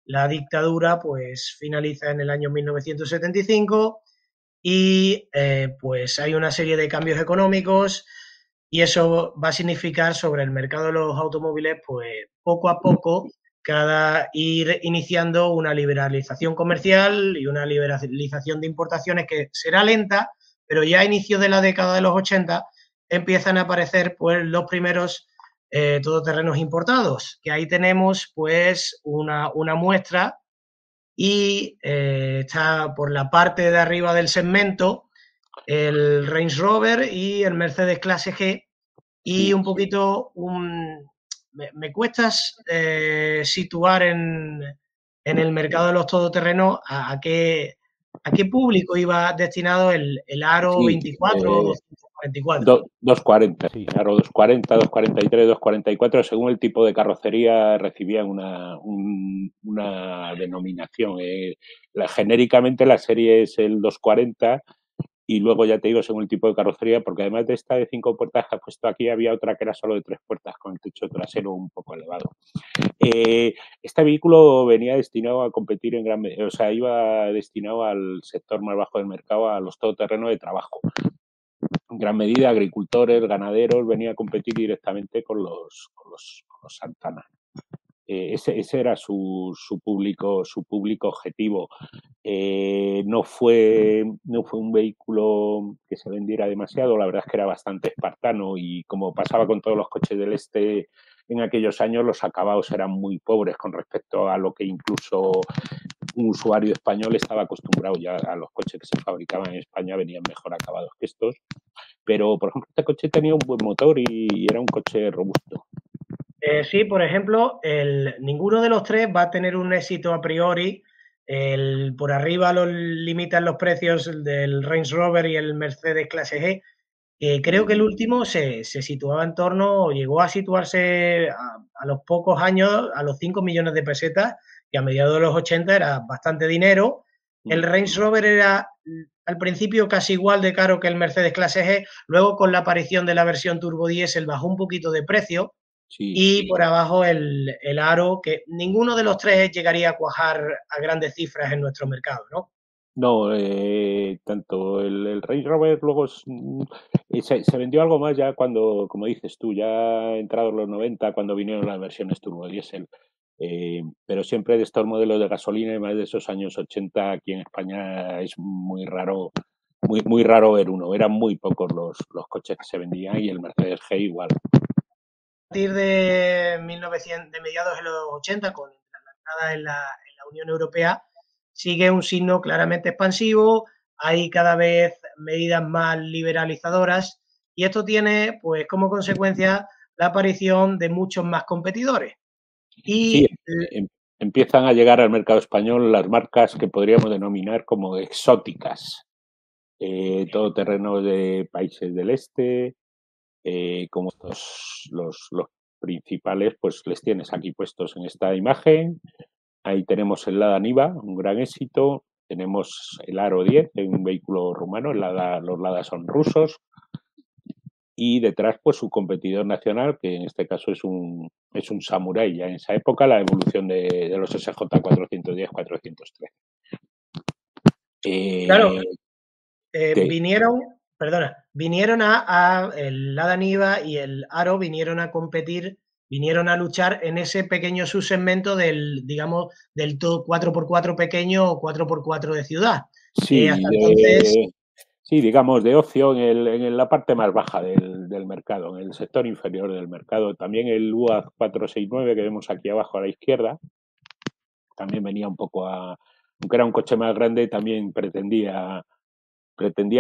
la dictadura pues finaliza en el año 1975 y pues hay una serie de cambios económicos y eso va a significar sobre el mercado de los automóviles, pues poco a poco, ir iniciando una liberalización comercial y una liberalización de importaciones que será lenta, pero ya a inicios de la década de los 80 empiezan a aparecer pues los primeros todoterrenos importados, que ahí tenemos pues una muestra y está por la parte de arriba del segmento el Range Rover y el Mercedes Clase G y Sí, un poquito me cuesta situar en el mercado de los todoterrenos a qué público iba destinado el Aro sí, 24 o 244. 240, sí, claro, 240, 243, 244, según el tipo de carrocería recibían una denominación. Genéricamente la serie es el 240 y luego ya te digo según el tipo de carrocería, porque además de esta de 5 puertas que has puesto aquí había otra que era solo de 3 puertas con el techo trasero un poco elevado. Este vehículo venía destinado a competir en gran medida, o sea, iba destinado al sector más bajo del mercado, a los todoterrenos de trabajo. En gran medida, agricultores, ganaderos, venía a competir directamente con los Santana. Ese era su público objetivo. No fue un vehículo que se vendiera demasiado, la verdad es que era bastante espartano y como pasaba con todos los coches del este en aquellos años, los acabados eran muy pobres con respecto a lo que incluso un usuario español estaba acostumbrado ya a los coches que se fabricaban en España, venían mejor acabados que estos. Pero, por ejemplo, este coche tenía un buen motor y era un coche robusto. Sí, por ejemplo, ninguno de los tres va a tener un éxito a priori. Por arriba lo limitan los precios del Range Rover y el Mercedes Clase G. Creo que el último se situaba en torno, o llegó a situarse a los pocos años, a los 5 millones de pesetas, que a mediados de los 80 era bastante dinero. El Range Rover era al principio casi igual de caro que el Mercedes Clase G, luego con la aparición de la versión turbo diésel bajó un poquito de precio Sí. y por abajo el Aro, que ninguno de los tres llegaría a cuajar a grandes cifras en nuestro mercado, ¿no? No, tanto el Range Rover luego se vendió algo más ya cuando, como dices tú, ya entrados los 90, cuando vinieron las versiones turbo diésel. Pero siempre de estos modelos de gasolina y más de esos años 80 aquí en España es muy raro, muy raro ver uno. Eran muy pocos los coches que se vendían y el Mercedes G igual. Partir de 1900, de mediados de los 80, con la entrada en la Unión Europea, sigue un signo claramente expansivo, hay cada vez medidas más liberalizadoras y esto tiene pues como consecuencia la aparición de muchos más competidores. Sí, Y empiezan a llegar al mercado español las marcas que podríamos denominar como exóticas. Todoterreno de países del este, como los principales, pues les tienes aquí puestos en esta imagen. Ahí tenemos el Lada Niva, un gran éxito. Tenemos el Aro 10, un vehículo rumano. Los Lada son rusos. Y detrás, pues su competidor nacional, que en este caso es un Samurai. Ya en esa época, la evolución de los SJ 410, 413. claro, Eh, de, vinieron el Lada Niva y el Aro vinieron a competir, vinieron a luchar en ese pequeño subsegmento digamos, del 4x4 pequeño o 4x4 de ciudad. sí, Hasta entonces, sí, digamos, de ocio en la parte más baja del mercado, en el sector inferior del mercado. También el UAZ 469 que vemos aquí abajo a la izquierda, también venía un poco aunque era un coche más grande, también pretendía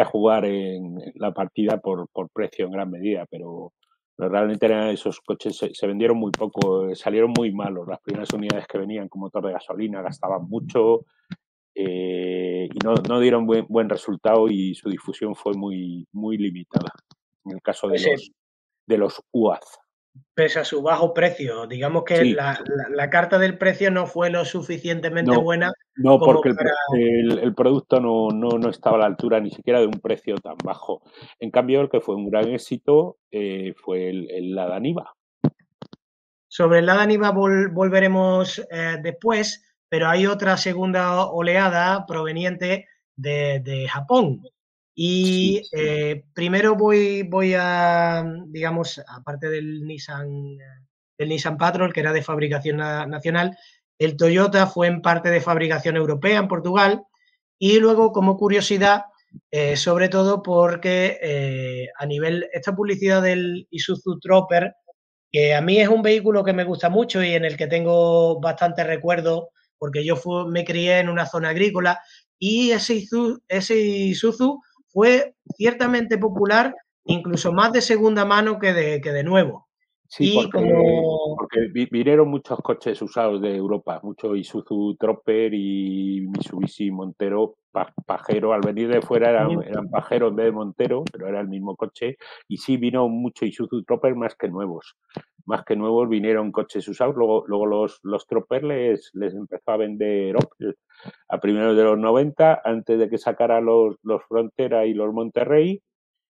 jugar en la partida por precio en gran medida, pero realmente eran esos coches, se vendieron muy poco, salieron muy malos. Las primeras unidades que venían con motor de gasolina gastaban mucho, y no dieron buen resultado y su difusión fue muy limitada. En el caso pues, de los UAZ. pese a su bajo precio, digamos que Sí, la carta del precio no fue lo suficientemente no, buena no como porque para... el producto no estaba a la altura ni siquiera de un precio tan bajo. En cambio, el que fue un gran éxito fue el Lada Niva. Sobre el Lada Niva volveremos después, pero hay otra segunda oleada proveniente de Japón. Sí, Y primero voy a, digamos, aparte del Nissan Patrol, que era de fabricación nacional, el Toyota fue en parte de fabricación europea en Portugal. Y luego, como curiosidad, sobre todo porque a nivel, esta publicidad del Isuzu Tropper, que a mí es un vehículo que me gusta mucho y en el que tengo bastante recuerdos, porque me crié en una zona agrícola, y ese Isuzu fue ciertamente popular, incluso más de segunda mano que de nuevo. sí, Y como porque vinieron muchos coches usados de Europa, mucho Isuzu Tropper y Mitsubishi Montero, Pajero, al venir de fuera eran Pajero en vez de Montero, pero era el mismo coche, y sí vino mucho Isuzu Tropper más que nuevos vinieron coches usados, luego los Tropper les empezó a vender Opel a primeros de los 90, antes de que sacara los Frontera y los Monterrey,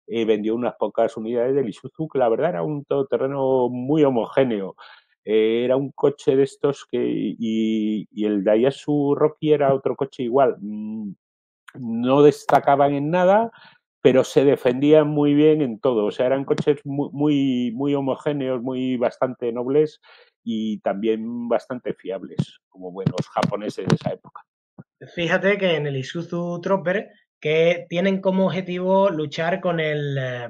vendió unas pocas unidades del Isuzu, que la verdad era un todoterreno muy homogéneo. Era un coche de estos y el Daihatsu Rocky era otro coche igual. No destacaban en nada, pero se defendían muy bien en todo. O sea, eran coches muy homogéneos, muy bastante nobles y también bastante fiables, como buenos japoneses de esa época. fíjate que en el Isuzu Tropper que tienen como objetivo luchar con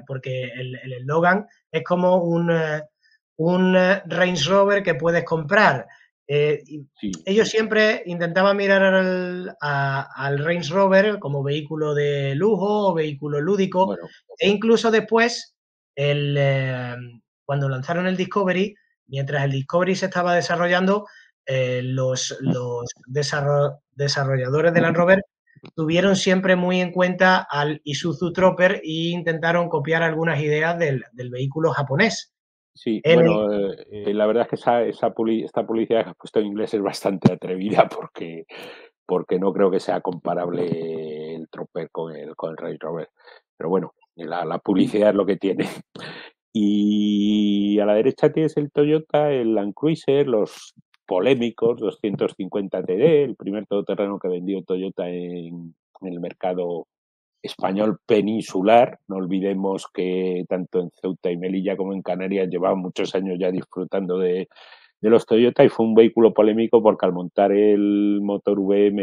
porque el eslogan es como un Range Rover que puedes comprar. Sí, Ellos siempre intentaban mirar al Range Rover como vehículo de lujo o vehículo lúdico, bueno, e incluso después, el, eh, cuando lanzaron el Discovery, mientras el Discovery se estaba desarrollando, los desarrolladores de Land Rover tuvieron siempre muy en cuenta al Isuzu Tropper e intentaron copiar algunas ideas del vehículo japonés. sí, En el, bueno, la verdad es que esta publicidad que has puesto en inglés es bastante atrevida porque no creo que sea comparable el Tropper con el Range Rover. Pero bueno, la publicidad es lo que tiene. Y a la derecha tienes el Toyota, el Land Cruiser, los polémicos 250 TD, el primer todoterreno que vendió Toyota en el mercado español peninsular. No olvidemos que tanto en Ceuta y Melilla como en Canarias llevaban muchos años ya disfrutando de los Toyota, y fue un vehículo polémico porque al montar el motor VM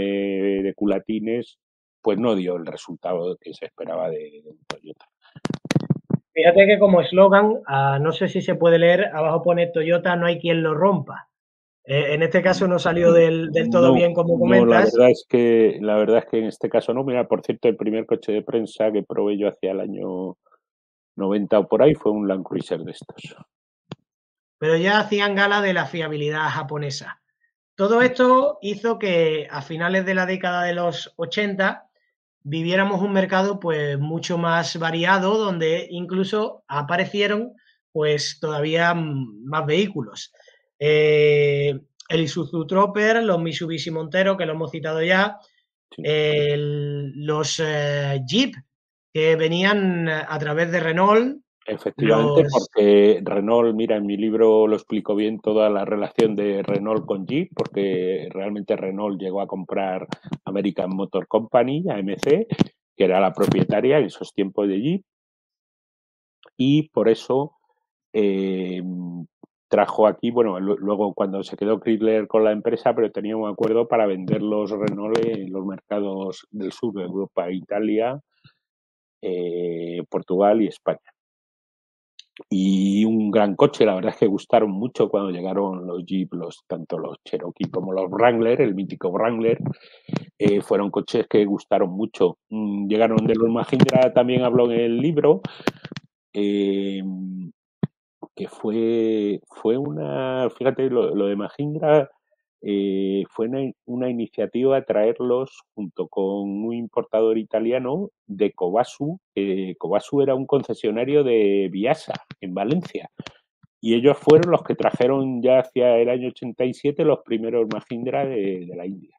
de culatines, pues no dio el resultado que se esperaba de un Toyota. Fíjate que como eslogan, no sé si se puede leer, abajo pone Toyota, no hay quien lo rompa. En este caso no salió del todo No, bien como no, comentas. la verdad es que en este caso no. Mira, por cierto, el primer coche de prensa que probé yo hacia el año 90 o por ahí fue un Land Cruiser de estos. Pero ya hacían gala de la fiabilidad japonesa. Todo esto hizo que a finales de la década de los 80 viviéramos un mercado pues mucho más variado, donde incluso aparecieron pues todavía más vehículos. El Isuzu Tropper, los Mitsubishi Montero, que lo hemos citado ya, Sí. los Jeep que venían a través de Renault, Efectivamente, los porque Renault, mira, en mi libro lo explico bien toda la relación de Renault con Jeep, porque realmente Renault llegó a comprar American Motor Company, AMC, que era la propietaria en esos tiempos de Jeep, y por eso eh, trajo aquí, bueno, luego cuando se quedó Chrysler con la empresa, pero tenía un acuerdo para vender los Renault en los mercados del sur de Europa, Italia, Portugal y España. Y un gran coche, la verdad es que gustaron mucho cuando llegaron los Jeep, tanto los Cherokee como los Wrangler, el mítico Wrangler, fueron coches que gustaron mucho. Llegaron de los Mahindra, también hablo en el libro, eh, que fue fíjate, lo de Mahindra fue una iniciativa traerlos junto con un importador italiano de Kobasu. Kobasu era un concesionario de Biasa en Valencia. Y ellos fueron los que trajeron ya hacia el año 87 los primeros Mahindra de la India.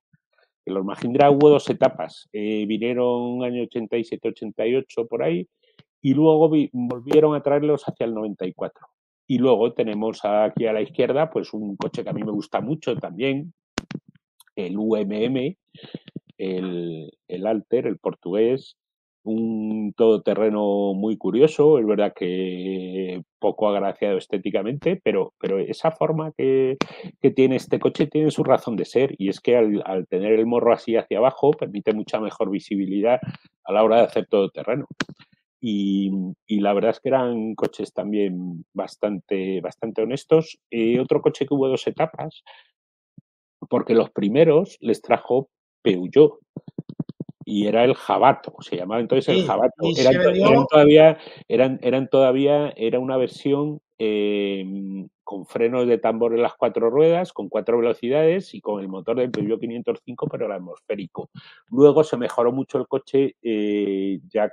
En los Mahindra hubo dos etapas. Vinieron año 87-88 por ahí, y luego volvieron a traerlos hacia el 94. Y luego tenemos aquí a la izquierda pues un coche que a mí me gusta mucho también, el UMM, el Alter, el portugués, un todoterreno muy curioso, es verdad que poco agraciado estéticamente, pero esa forma que tiene este coche tiene su razón de ser, y es que al tener el morro así hacia abajo permite mucha mejor visibilidad a la hora de hacer todoterreno. Y, y la verdad es que eran coches también bastante honestos. Otro coche que hubo dos etapas, porque los primeros les trajo Peugeot, y era el Jabato, se llamaba entonces el Sí, Jabato. y se vendió, Era una versión con frenos de tambor en las cuatro ruedas, con 4 velocidades y con el motor del Peugeot 505, pero el atmosférico. Luego se mejoró mucho el coche ya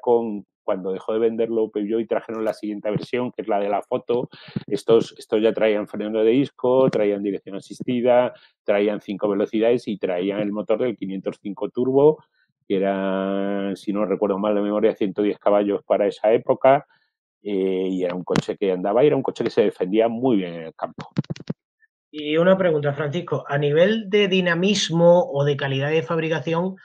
cuando dejó de venderlo Peugeot y trajeron la siguiente versión, que es la de la foto. Estos ya traían freno de disco, traían dirección asistida, traían 5 velocidades y traían el motor del 505 turbo, que era, si no recuerdo mal de memoria, 110 caballos para esa época, y era un coche que andaba y era un coche que se defendía muy bien en el campo. y una pregunta, Francisco, a nivel de dinamismo o de calidad de fabricación,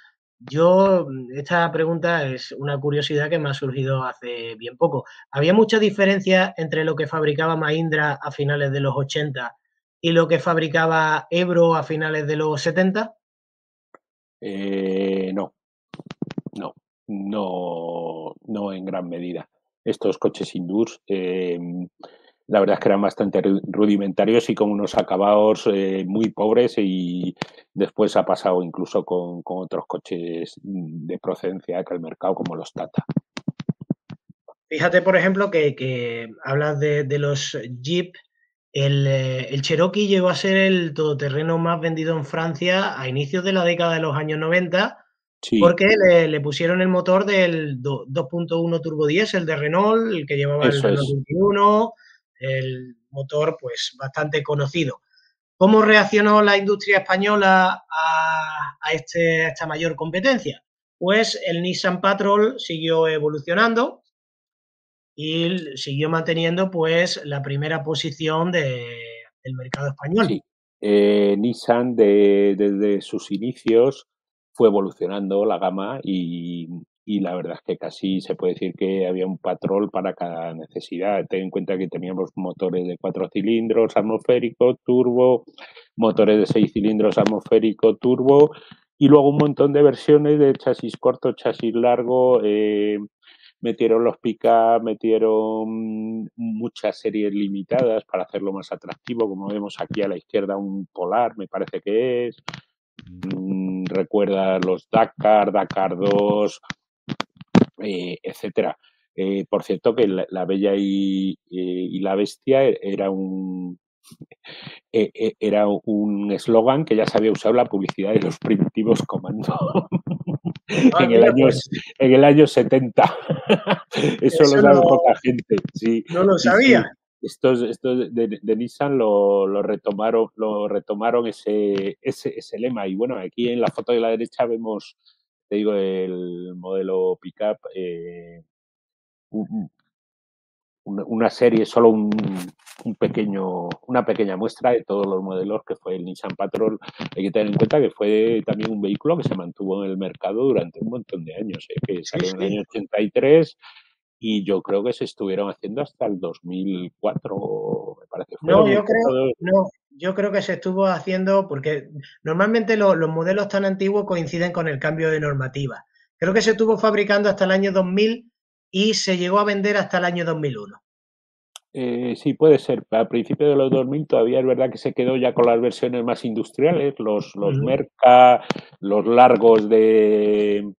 esta pregunta es una curiosidad que me ha surgido hace bien poco. ¿Había mucha diferencia entre lo que fabricaba Mahindra a finales de los 80 y lo que fabricaba Ebro a finales de los 70? No, no, no en gran medida. Estos coches hindús, la verdad es que eran bastante rudimentarios y con unos acabados muy pobres, y después ha pasado incluso con otros coches de procedencia que el mercado, como los Tata. Fíjate, por ejemplo, que hablas de los Jeep. El Cherokee llegó a ser el todoterreno más vendido en Francia a inicios de la década de los años 90, Sí, porque le pusieron el motor del 2.1 turbo diésel de Renault, el que llevaba el eso Renault es. 21, el motor pues bastante conocido. ¿Cómo reaccionó la industria española a esta mayor competencia? Pues el Nissan Patrol siguió evolucionando y siguió manteniendo pues la primera posición del mercado español. Sí, Nissan desde sus inicios fue evolucionando la gama, y la verdad es que casi se puede decir que había un patrón para cada necesidad. Ten en cuenta que teníamos motores de 4 cilindros atmosférico, turbo, motores de 6 cilindros atmosférico, turbo, y luego un montón de versiones de chasis corto, chasis largo. Metieron los pick-up, metieron muchas series limitadas para hacerlo más atractivo, como vemos aquí a la izquierda un Polar, me parece que es. Recuerda los Dakar, Dakar 2, etcétera. Por cierto, que la Bella y la Bestia era un eslogan que ya se había usado en la publicidad de los primitivos Comando Ah, en el mira, año, pues en el año 70. Eso lo eso sabe poca gente. Sí, no lo sí, sabía. sí. Estos de Nissan lo retomaron ese lema. Y bueno, aquí en la foto de la derecha vemos, te digo, el modelo pickup, una serie, solo una pequeña muestra de todos los modelos que fue el Nissan Patrol. Hay que tener en cuenta que fue también un vehículo que se mantuvo en el mercado durante un montón de años, que Sí, salió en el sí. año 83, y yo creo que se estuvieron haciendo hasta el 2004, me parece que fue No, 2004. yo creo que se estuvo haciendo porque normalmente los modelos tan antiguos coinciden con el cambio de normativa. Creo que se estuvo fabricando hasta el año 2000 y se llegó a vender hasta el año 2001. Sí, puede ser. A principios de los 2000 todavía es verdad que se quedó ya con las versiones más industriales, los Ujú. Merca, los largos de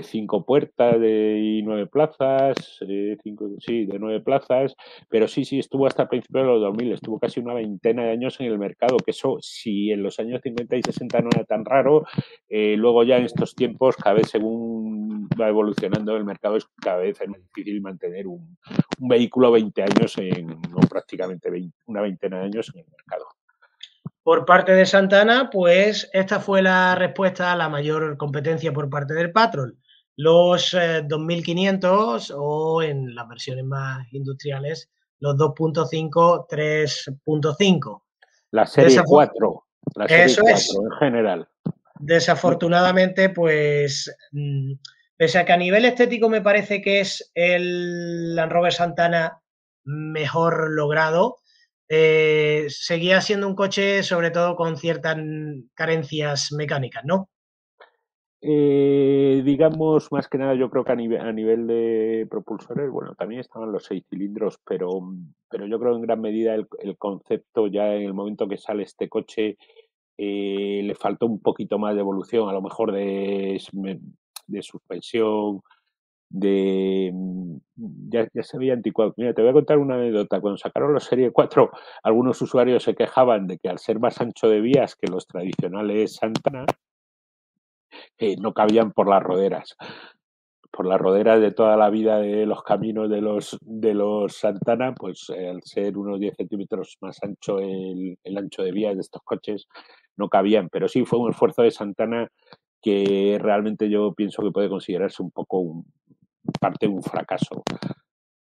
5 puertas y 9 plazas, sí, de 9 plazas, pero sí, estuvo hasta principios de los 2000, estuvo casi una veintena de años en el mercado, que eso, si en los años 50 y 60 no era tan raro, luego ya en estos tiempos, cada vez según va evolucionando el mercado, es cada vez es más difícil mantener un vehículo 20 años, no prácticamente una veintena de años en el mercado. Por parte de Santana, pues esta fue la respuesta a la mayor competencia por parte del Patrol. Los 2500 o en las versiones más industriales, los 2.5, 3.5. La Desaf serie 4. La serie Eso 4 es. en general. Desafortunadamente, pues, pese a que a nivel estético me parece que es el Land Rover Santana mejor logrado, seguía siendo un coche sobre todo con ciertas carencias mecánicas, ¿no? Digamos, más que nada, yo creo que a nivel de propulsores, bueno, también estaban los 6 cilindros, pero yo creo en gran medida el concepto ya en el momento que sale este coche le faltó un poquito más de evolución, a lo mejor de suspensión, ya se veía anticuado. Mira, te voy a contar una anécdota. Cuando sacaron los Serie 4, algunos usuarios se quejaban de que al ser más ancho de vías que los tradicionales Santana, no cabían por las roderas de toda la vida de los caminos de los Santana, pues al ser unos 10 centímetros más ancho el ancho de vías de estos coches, no cabían. Pero sí fue un esfuerzo de Santana que realmente yo pienso que puede considerarse un poco parte de un fracaso.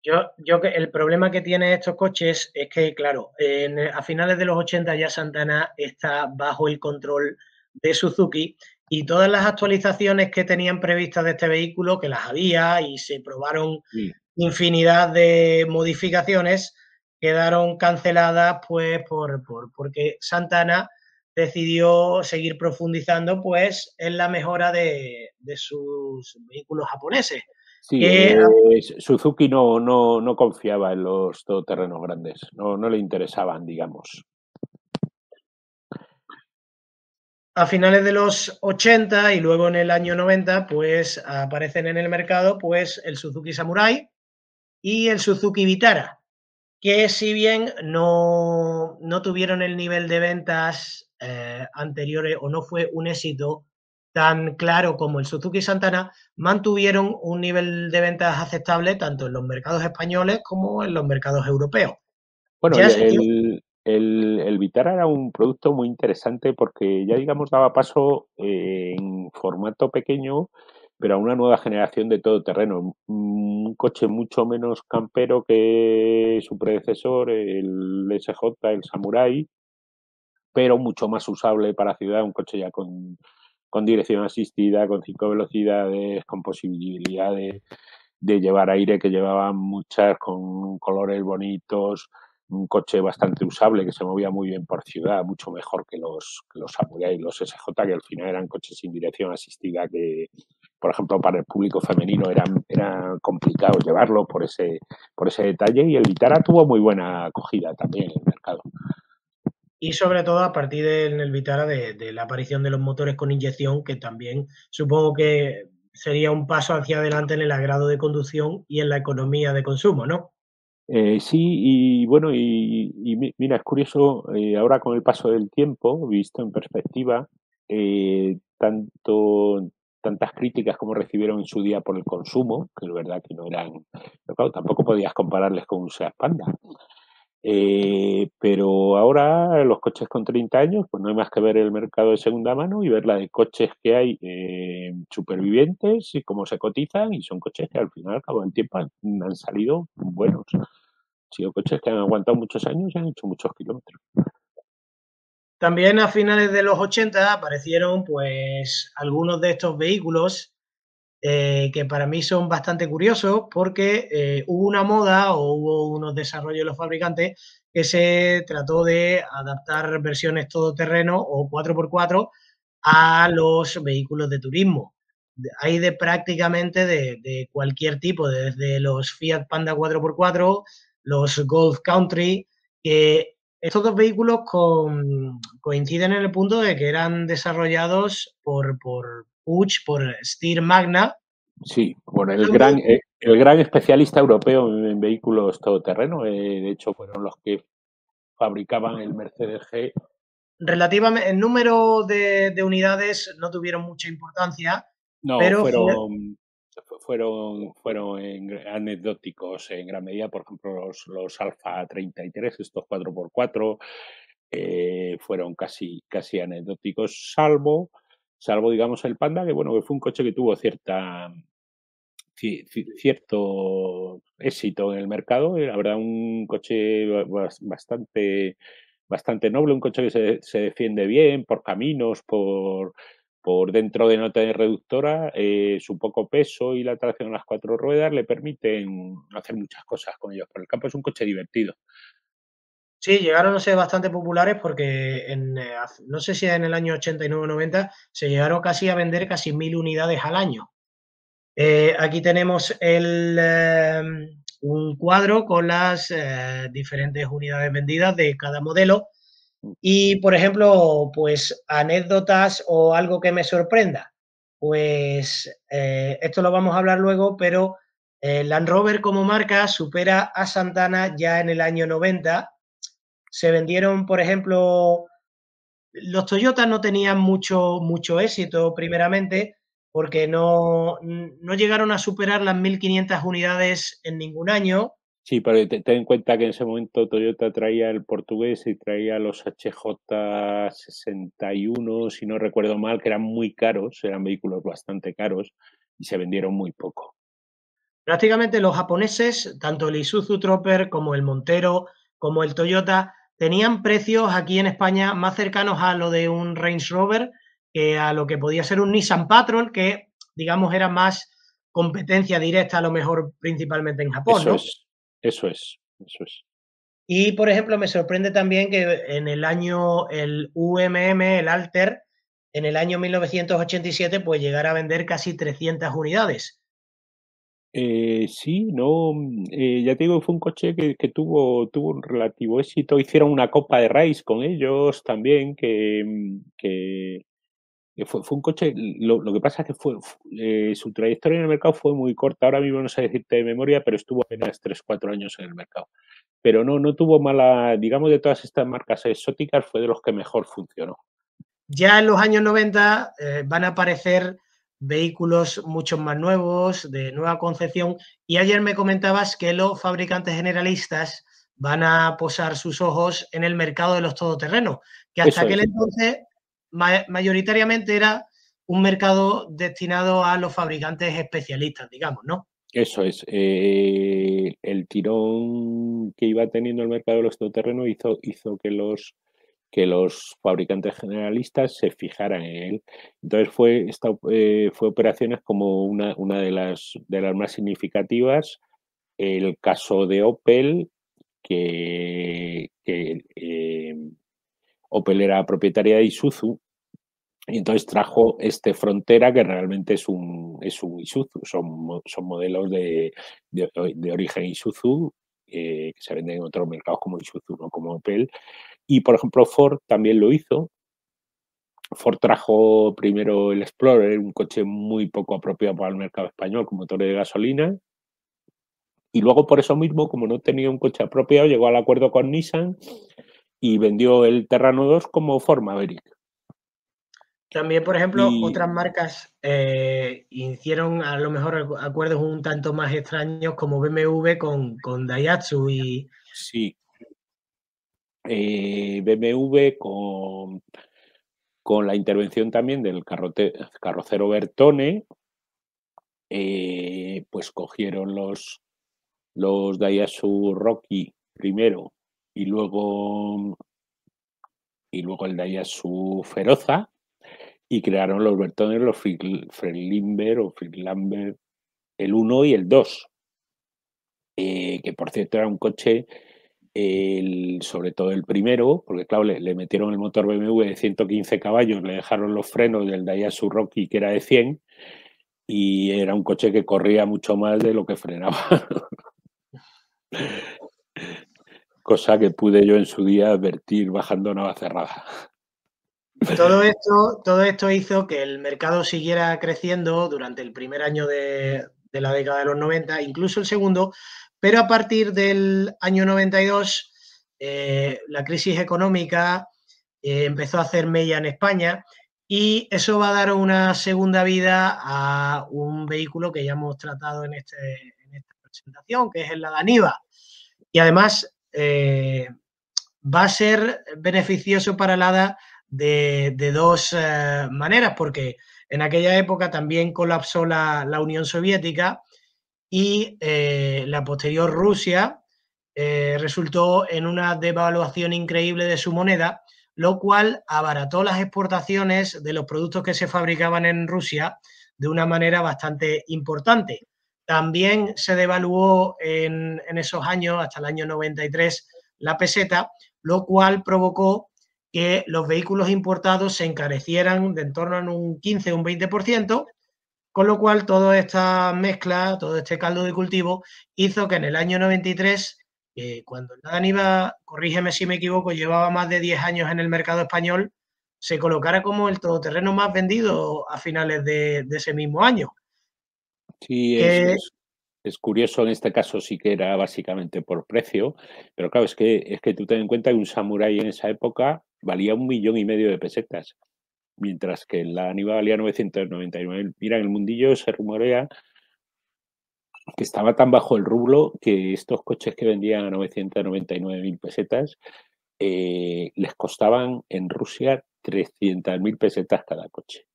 El problema que tiene estos coches es que, claro, a finales de los 80 ya Santana está bajo el control de Suzuki y todas las actualizaciones que tenían previstas de este vehículo, que las había y se probaron Sí. infinidad de modificaciones, quedaron canceladas pues porque Santana decidió seguir profundizando pues en la mejora de sus vehículos japoneses. Sí, Que Suzuki no confiaba en los todoterrenos grandes, no le interesaban, digamos. a finales de los 80 y luego en el año 90, pues aparecen en el mercado pues el Suzuki Samurai y el Suzuki Vitara, que si bien no tuvieron el nivel de ventas anteriores o no fue un éxito tan claro como el Suzuki Santana, mantuvieron un nivel de ventas aceptable tanto en los mercados españoles como en los mercados europeos. Bueno, Ya se, el Vitara era un producto muy interesante porque ya, digamos, daba paso en formato pequeño, pero a una nueva generación de todoterreno. Un coche mucho menos campero que su predecesor, el SJ, el Samurai, pero mucho más usable para ciudad, un coche ya con dirección asistida, con 5 velocidades, con posibilidad de llevar aire, que llevaban muchas, con colores bonitos, un coche bastante usable que se movía muy bien por ciudad, mucho mejor que los Samurai y los SJ, que al final eran coches sin dirección asistida que, por ejemplo, para el público femenino era complicado llevarlo por ese detalle, y el Vitara tuvo muy buena acogida también en el mercado. y sobre todo a partir en el Vitara de la aparición de los motores con inyección, que también supongo que sería un paso hacia adelante en el agrado de conducción y en la economía de consumo, ¿no? Sí, y bueno, mira, es curioso, ahora con el paso del tiempo, visto en perspectiva, tantas críticas como recibieron en su día por el consumo, que es verdad que no eran, pero claro, tampoco podías compararles con un Seat Panda. Pero ahora los coches con 30 años, pues no hay más que ver el mercado de segunda mano y ver la de coches que hay supervivientes y cómo se cotizan, y son coches que al final, al cabo del tiempo, han salido buenos. Han sido coches que han aguantado muchos años y han hecho muchos kilómetros. También a finales de los 80 aparecieron pues algunos de estos vehículos que para mí son bastante curiosos porque hubo una moda o hubo unos desarrollos de los fabricantes que se trató de adaptar versiones todoterreno o 4x4 a los vehículos de turismo. Hay de prácticamente de cualquier tipo, desde los Fiat Panda 4x4, los Golf Country, que estos dos vehículos coinciden en el punto de que eran desarrollados por Puig, por Steyr Magna. Sí, por Son muy el gran especialista europeo en vehículos todoterreno. De hecho, fueron los que fabricaban el Mercedes G. relativamente, en número de unidades no tuvieron mucha importancia, No, pero fue fueron anecdóticos en gran medida. Por ejemplo, los Alfa 33, estos 4x4, fueron casi anecdóticos, salvo, digamos, el Panda, que bueno, que fue un coche que tuvo cierto éxito en el mercado. La verdad, un coche bastante bastante noble, un coche que se defiende bien por caminos, por dentro de no tener reductora, su poco peso y la tracción a las 4 ruedas le permiten hacer muchas cosas con ellos. Por el campo es un coche divertido. Sí, llegaron a ser bastante populares porque no sé si en el año 89 o 90 se llegaron casi a vender casi 1000 unidades al año. Aquí tenemos un cuadro con las diferentes unidades vendidas de cada modelo y, por ejemplo, pues anécdotas o algo que me sorprenda. Pues esto lo vamos a hablar luego, pero Land Rover como marca supera a Santana ya en el año 90. Se vendieron, por ejemplo, los Toyota no tenían mucho éxito primeramente porque no llegaron a superar las 1500 unidades en ningún año. Sí, pero ten en cuenta que en ese momento Toyota traía el portugués y traía los HJ61, si no recuerdo mal, que eran muy caros, eran vehículos bastante caros y se vendieron muy poco. Prácticamente los japoneses, tanto el Isuzu Trooper como el Montero, como el Toyota, tenían precios aquí en España más cercanos a lo de un Range Rover que a lo que podía ser un Nissan Patrol, que digamos era más competencia directa a lo mejor principalmente en Japón, Eso ¿no? es, eso es, eso es. Y por ejemplo me sorprende también que en el año el UMM, el Alter, en el año 1987 pues llegara a vender casi 300 unidades. Sí, no, ya te digo, fue un coche que tuvo un relativo éxito. Hicieron una copa de race con ellos también, que fue un coche. Lo que pasa es que su trayectoria en el mercado fue muy corta. Ahora mismo no sé decirte de memoria, pero estuvo apenas 3 4 años en el mercado. Pero no tuvo mala, digamos, de todas estas marcas exóticas, fue de los que mejor funcionó. Ya en los años 90 van a aparecer vehículos mucho más nuevos, de nueva concepción, y ayer me comentabas que los fabricantes generalistas van a posar sus ojos en el mercado de los todoterrenos, que hasta Eso aquel es. entonces mayoritariamente era un mercado destinado a los fabricantes especialistas, digamos, ¿no? Eso es. El tirón que iba teniendo el mercado de los todoterrenos hizo que los fabricantes generalistas se fijaran en él. Entonces fue operaciones como una de las más significativas. El caso de Opel, que Opel era propietaria de Isuzu, y entonces trajo este Frontera, que realmente es un Isuzu. Son modelos de origen Isuzu, que se venden en otros mercados como Isuzu, no como Opel. Y, por ejemplo, Ford también lo hizo. Ford trajo primero el Explorer, un coche muy poco apropiado para el mercado español, con motores de gasolina. Y luego, por eso mismo, como no tenía un coche apropiado, llegó al acuerdo con Nissan y vendió el Terrano 2 como Ford Maverick. También, por ejemplo, Y otras marcas hicieron a lo mejor acuerdos un tanto más extraños como BMW con Daihatsu y sí, BMW con la intervención también del carrocero Bertone, pues cogieron los Daihatsu Rocky primero y luego el Daihatsu Feroza, y crearon los Bertone, los Friedlander o Friedlander, el 1 y el 2, que por cierto era un coche, sobre todo el primero, porque claro, le metieron el motor BMW de 115 caballos, le dejaron los frenos del Daihatsu Rocky, que era de 100, y era un coche que corría mucho más de lo que frenaba. Cosa que pude yo en su día advertir bajando Navacerrada. todo esto hizo que el mercado siguiera creciendo durante el primer año de la década de los 90, incluso el segundo, pero a partir del año 92 la crisis económica empezó a hacer mella en España y eso va a dar una segunda vida a un vehículo que ya hemos tratado en esta presentación, que es el Lada Niva. Y además va a ser beneficioso para el Lada de dos maneras, porque en aquella época también colapsó la Unión Soviética y la posterior Rusia resultó en una devaluación increíble de su moneda, lo cual abarató las exportaciones de los productos que se fabricaban en Rusia de una manera bastante importante. También se devaluó en esos años, hasta el año 93, la peseta, lo cual provocó que los vehículos importados se encarecieran de en torno a un 15 o un 20%, con lo cual toda esta mezcla, todo este caldo de cultivo, hizo que en el año 93, cuando la Daniva, corrígeme si me equivoco, llevaba más de 10 años en el mercado español, se colocara como el todoterreno más vendido a finales de ese mismo año. Sí, Que es curioso, en este caso sí que era básicamente por precio, pero claro, es que tú ten en cuenta que un samurái en esa época valía 1,5 millones de pesetas, mientras que la Aniva valía 999. Mira, en el mundillo se rumorea que estaba tan bajo el rublo que estos coches que vendían a 999.000 pesetas les costaban en Rusia 300.000 pesetas cada coche,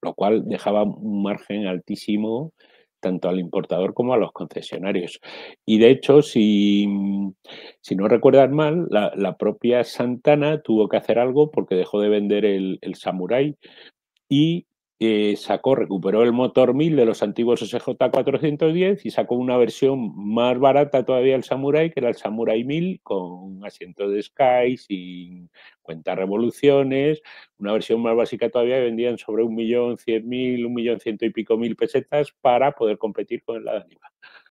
lo cual dejaba un margen altísimo tanto al importador como a los concesionarios. Y de hecho, si no recuerdas mal, la propia Santana tuvo que hacer algo porque dejó de vender el Samurai y recuperó el motor 1000 de los antiguos SJ410 y sacó una versión más barata todavía del Samurai, que era el Samurai 1000, con un asiento de Sky, sin cuenta revoluciones, una versión más básica todavía, que vendían sobre 1.100.000, 1.100.000 y pico mil pesetas para poder competir con el Daniva.